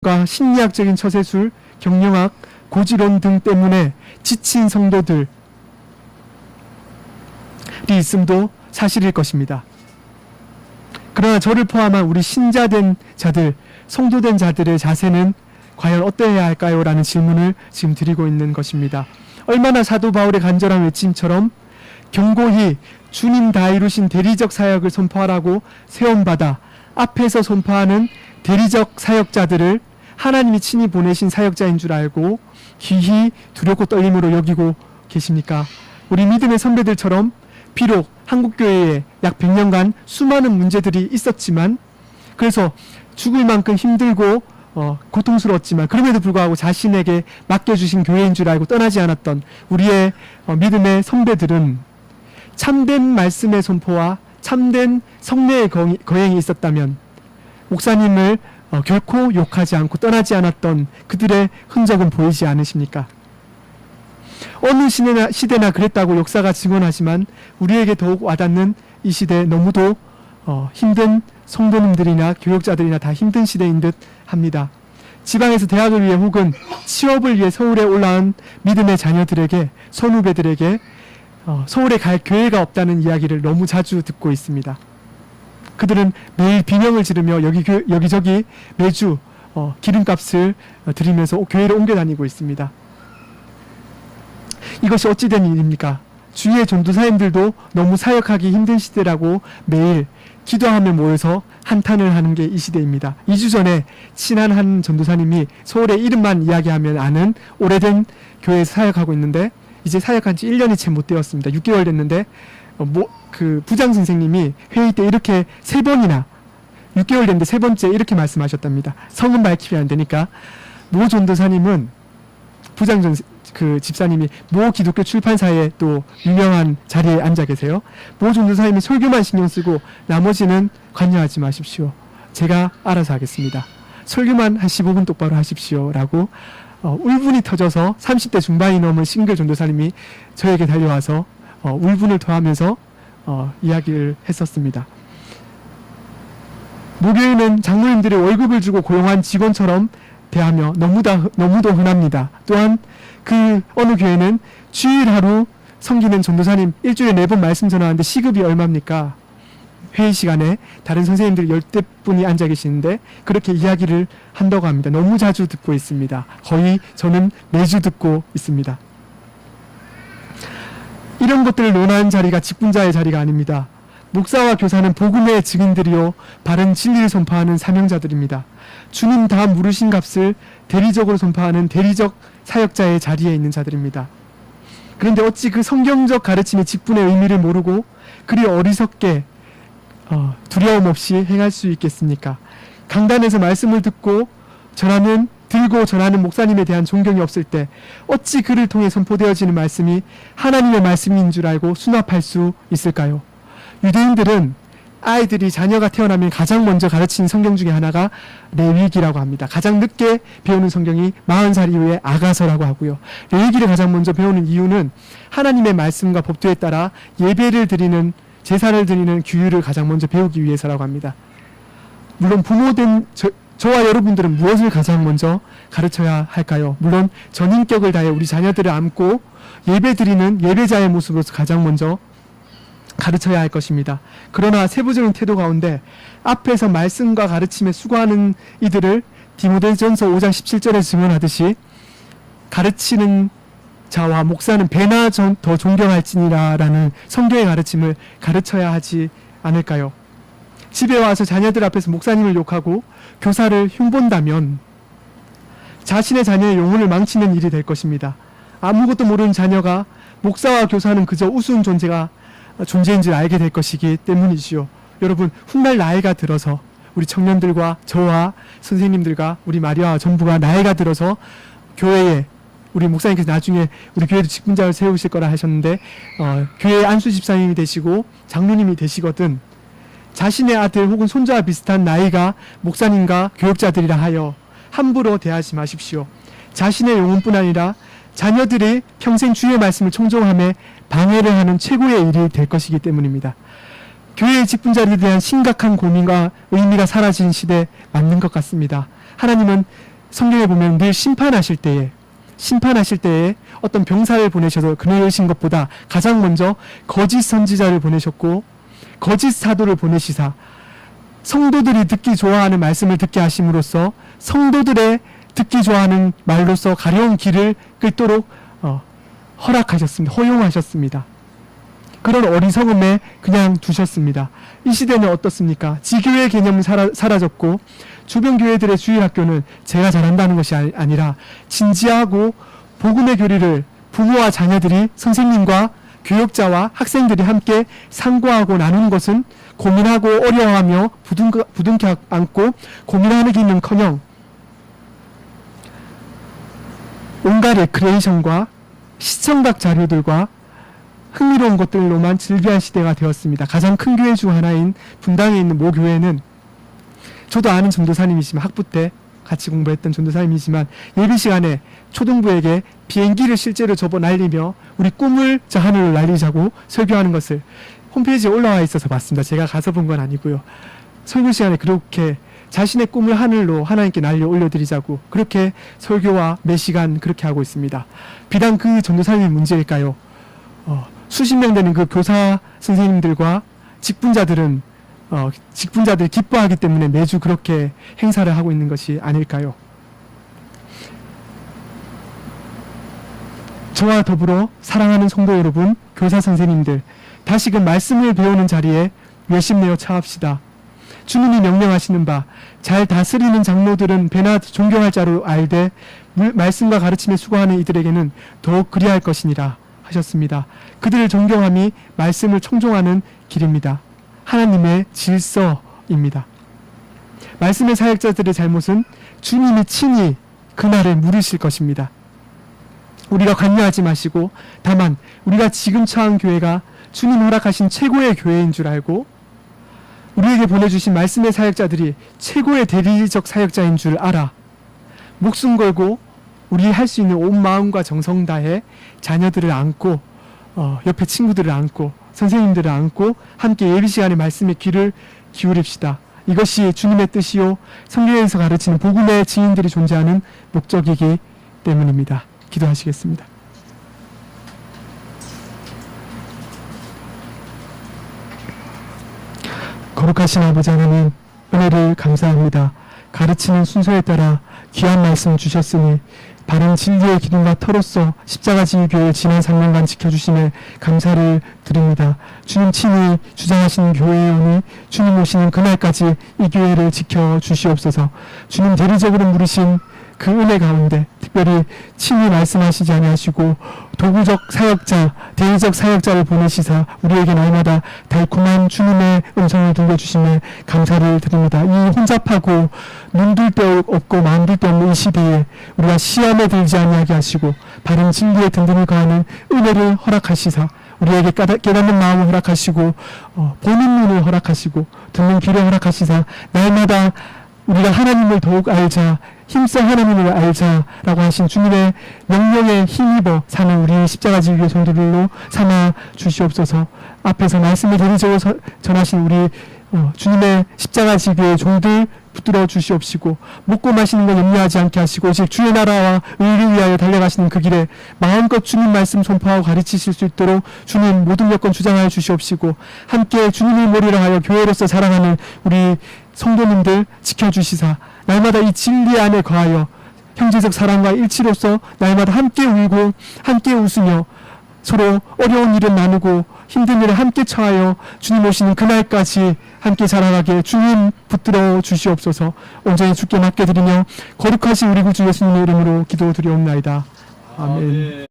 심리학적인 처세술, 경영학, 고지론 등 때문에 지친 성도들이 있음도 사실일 것입니다. 그러나 저를 포함한 우리 신자된 자들, 성도된 자들의 자세는 과연 어떠해야 할까요? 라는 질문을 지금 드리고 있는 것입니다. 얼마나 사도 바울의 간절한 외침처럼 경고히 주님 다 이루신 대리적 사역을 선포하라고 세움받아 앞에서 선포하는 대리적 사역자들을 하나님이 친히 보내신 사역자인 줄 알고 귀히 두렵고 떨림으로 여기고 계십니까? 우리 믿음의 선배들처럼 비록 한국교회에 약 100년간 수많은 문제들이 있었지만, 그래서 죽을 만큼 힘들고 고통스러웠지만 그럼에도 불구하고 자신에게 맡겨주신 교회인 줄 알고 떠나지 않았던 우리의 믿음의 선배들은 참된 말씀의 선포와 참된 성례의 거행이 있었다면 목사님을 결코 욕하지 않고 떠나지 않았던 그들의 흔적은 보이지 않으십니까? 어느 시대나 그랬다고 역사가 증언하지만 우리에게 더욱 와닿는 이 시대, 너무도 힘든 성도님들이나 교역자들이나 다 힘든 시대인 듯 합니다. 지방에서 대학을 위해 혹은 취업을 위해 서울에 올라온 믿음의 자녀들에게, 선후배들에게 서울에 갈 교회가 없다는 이야기를 너무 자주 듣고 있습니다. 그들은 매일 비명을 지르며 여기저기 매주 기름값을 들이면서 교회를 옮겨 다니고 있습니다. 이것이 어찌된 일입니까? 주위의 전도사님들도 너무 사역하기 힘든 시대라고 매일 기도하며 모여서 한탄을 하는 게 이 시대입니다. 2주 전에 친한 한 전도사님이 서울의 이름만 이야기하면 아는 오래된 교회에서 사역하고 있는데 이제 사역한 지 1년이 채 못 되었습니다. 6개월 됐는데 그 부장 선생님이 회의 때 이렇게 3번이나 6개월 됐는데 3번째 이렇게 말씀하셨답니다. 성은 밝히면 안 되니까 모 전도사님은 그 집사님이 모 기독교 출판사에 또 유명한 자리에 앉아 계세요. 모 전도사님이 설교만 신경 쓰고 나머지는 관여하지 마십시오. 제가 알아서 하겠습니다. 설교만 한 15분 똑바로 하십시오. 라고 울분이 터져서 30대 중반이 넘은 싱글 전도사님이 저에게 달려와서 울분을 토하면서 이야기를 했었습니다. 목요일은 장로님들의 월급을 주고 고용한 직원처럼 대하며 너무도 흔합니다. 또한 그 어느 교회는 주일 하루 섬기는 전도사님 일주일에 4번 말씀 전하는데 시급이 얼마입니까? 회의 시간에 다른 선생님들 10대 분이 앉아 계시는데 그렇게 이야기를 한다고 합니다. 너무 자주 듣고 있습니다. 거의 저는 매주 듣고 있습니다. 이런 것들을 논하는 자리가 직분자의 자리가 아닙니다. 목사와 교사는 복음의 증인들이요 바른 진리를 선포하는 사명자들입니다. 주님 다 물으신 값을 대리적으로 선포하는 대리적 사역자의 자리에 있는 자들입니다. 그런데 어찌 그 성경적 가르침의 직분의 의미를 모르고 그리 어리석게 두려움 없이 행할 수 있겠습니까? 강단에서 말씀을 들고 전하는 목사님에 대한 존경이 없을 때 어찌 그를 통해 선포되어지는 말씀이 하나님의 말씀인 줄 알고 수납할 수 있을까요? 유대인들은 아이들이 자녀가 태어나면 가장 먼저 가르치는 성경 중에 하나가 레위기라고 합니다. 가장 늦게 배우는 성경이 40살 이후에 아가서라고 하고요. 레위기를 가장 먼저 배우는 이유는 하나님의 말씀과 법도에 따라 예배를 드리는, 제사를 드리는 규율을 가장 먼저 배우기 위해서라고 합니다. 물론 부모된 저와 여러분들은 무엇을 가장 먼저 가르쳐야 할까요? 물론 전인격을 다해 우리 자녀들을 안고 예배 드리는 예배자의 모습으로서 가장 먼저 가르쳐야 할 것입니다. 그러나 세부적인 태도 가운데 앞에서 말씀과 가르침에 수고하는 이들을 디모데전서 5장 17절에 증언하듯이 가르치는 자와 목사는 배나 더 존경할지니라 라는 성경의 가르침을 가르쳐야 하지 않을까요? 집에 와서 자녀들 앞에서 목사님을 욕하고 교사를 흉본다면 자신의 자녀의 영혼을 망치는 일이 될 것입니다. 아무것도 모르는 자녀가 목사와 교사는 그저 우스운 존재인 줄 알게 될 것이기 때문이지요. 여러분, 훗날 나이가 들어서 우리 청년들과 저와 선생님들과 우리 마리아와 전부가 나이가 들어서 교회에, 우리 목사님께서 나중에 우리 교회도 직분자를 세우실 거라 하셨는데 교회 안수 집사님이 되시고 장로님이 되시거든 자신의 아들 혹은 손자와 비슷한 나이가 목사님과 교역자들이라 하여 함부로 대하지 마십시오. 자신의 영혼뿐 아니라 자녀들이 평생 주의 말씀을 청종함에 방해를 하는 최고의 일이 될 것이기 때문입니다. 교회의 직분자들에 대한 심각한 고민과 의미가 사라진 시대 맞는 것 같습니다. 하나님은 성경에 보면 늘 심판하실 때에 어떤 병사를 보내셔서 그러신 것보다 가장 먼저 거짓 선지자를 보내셨고 거짓 사도를 보내시사 성도들이 듣기 좋아하는 말씀을 듣게 하심으로써 성도들의 듣기 좋아하는 말로서 가려운 길을 끌도록 허락하셨습니다. 허용하셨습니다. 그런 어리석음에 그냥 두셨습니다. 이 시대는 어떻습니까? 지교의 개념은 사라졌고 주변 교회들의 주일학교는 제가 잘한다는 것이 아니라 진지하고 복음의 교리를 부모와 자녀들이 선생님과 교역자와 학생들이 함께 상고하고 나누는 것은 고민하고 어려워하며 부둥켜 안고 고민하기는커녕 온갖 레크레이션과 시청각 자료들과 흥미로운 것들로만 즐겨할 시대가 되었습니다. 가장 큰 교회 중 하나인 분당에 있는 모 교회는 저도 아는 전도사님이지만 학부 때 같이 공부했던 전도사님이지만 예배 시간에 초등부에게 비행기를 실제로 접어 날리며 우리 꿈을 저 하늘로 날리자고 설교하는 것을 홈페이지에 올라와 있어서 봤습니다. 제가 가서 본 건 아니고요. 설교 시간에 그렇게 자신의 꿈을 하늘로 하나님께 날려 올려드리자고 그렇게 설교와 매 시간 그렇게 하고 있습니다. 비단 그 전도사님의 문제일까요? 수십 명 되는 그 교사 선생님들과 직분자들이 기뻐하기 때문에 매주 그렇게 행사를 하고 있는 것이 아닐까요? 저와 더불어 사랑하는 성도 여러분, 교사 선생님들, 다시금 말씀을 배우는 자리에 열심내어 차합시다. 주님이 명령하시는 바 잘 다스리는 장로들은 배나 존경할 자로 알되 말씀과 가르침에 수고하는 이들에게는 더욱 그리할 것이니라 하셨습니다. 그들을 존경함이 말씀을 청종하는 길입니다. 하나님의 질서입니다. 말씀의 사역자들의 잘못은 주님이 친히 그날을 물으실 것입니다. 우리가 관여하지 마시고 다만 우리가 지금 처한 교회가 주님 허락하신 최고의 교회인 줄 알고 우리에게 보내주신 말씀의 사역자들이 최고의 대리적 사역자인 줄 알아 목숨 걸고 우리 할 수 있는 온 마음과 정성 다해 자녀들을 안고 옆에 친구들을 안고 선생님들을 안고 함께 예비 시간에 말씀에 귀를 기울입시다. 이것이 주님의 뜻이요 성경에서 가르치는 복음의 증인들이 존재하는 목적이기 때문입니다. 기도하시겠습니다. 거룩하신 아버지 하나님, 은혜를 감사합니다. 가르치는 순서에 따라 귀한 말씀 주셨으니 바른 진리의 기둥과 터로서 십자가 지교회를 지난 3년간 지켜주심에 감사를 드립니다. 주님 친히 주장하시는 교회원이 주님 오시는 그날까지 이 교회를 지켜주시옵소서. 주님 대리적으로 물으신 그 은혜 가운데 특별히 친히 말씀하시지 아니하시고 도구적 사역자, 대리적 사역자를 보내시사 우리에게 날마다 달콤한 주님의 음성을 들려주심에 감사를 드립니다. 이 혼잡하고 눈들 데 없고 마음들 데 없는 이 시대에 우리가 시험에 들지 아니하게 하시고 바른 진리의 든든을 가하는 은혜를 허락하시사 우리에게 깨닫는 마음을 허락하시고 보는 눈을 허락하시고 듣는 귀를 허락하시사 날마다 우리가 하나님을 더욱 알자 힘써 하나님을 알자라고 하신 주님의 명령에 힘입어 사는 우리 십자가 지교회 성도들로 삼아 주시옵소서. 앞에서 말씀을 대리적으로 전하신 우리 주님의 십자가 지교회 종들 붙들어 주시옵시고 먹고 마시는 것 염려하지 않게 하시고 오직 주의 나라와 의를 위하여 달려가시는 그 길에 마음껏 주님 말씀 선포하고 가르치실 수 있도록 주님 모든 여건 주장하여 주시옵시고 함께 주님을 모리라 하여 교회로서 자랑하는 우리 성도님들 지켜주시사 날마다 이 진리 안에 거하여 형제적 사랑과 일치로서 날마다 함께 울고 함께 웃으며 서로 어려운 일을 나누고 힘든 일을 함께 처하여 주님 오시는 그날까지 함께 자라가게 주님 붙들어 주시옵소서. 온전히 주께 맡겨드리며 거룩하신 우리 구주 예수님의 이름으로 기도드리옵나이다. 아멘.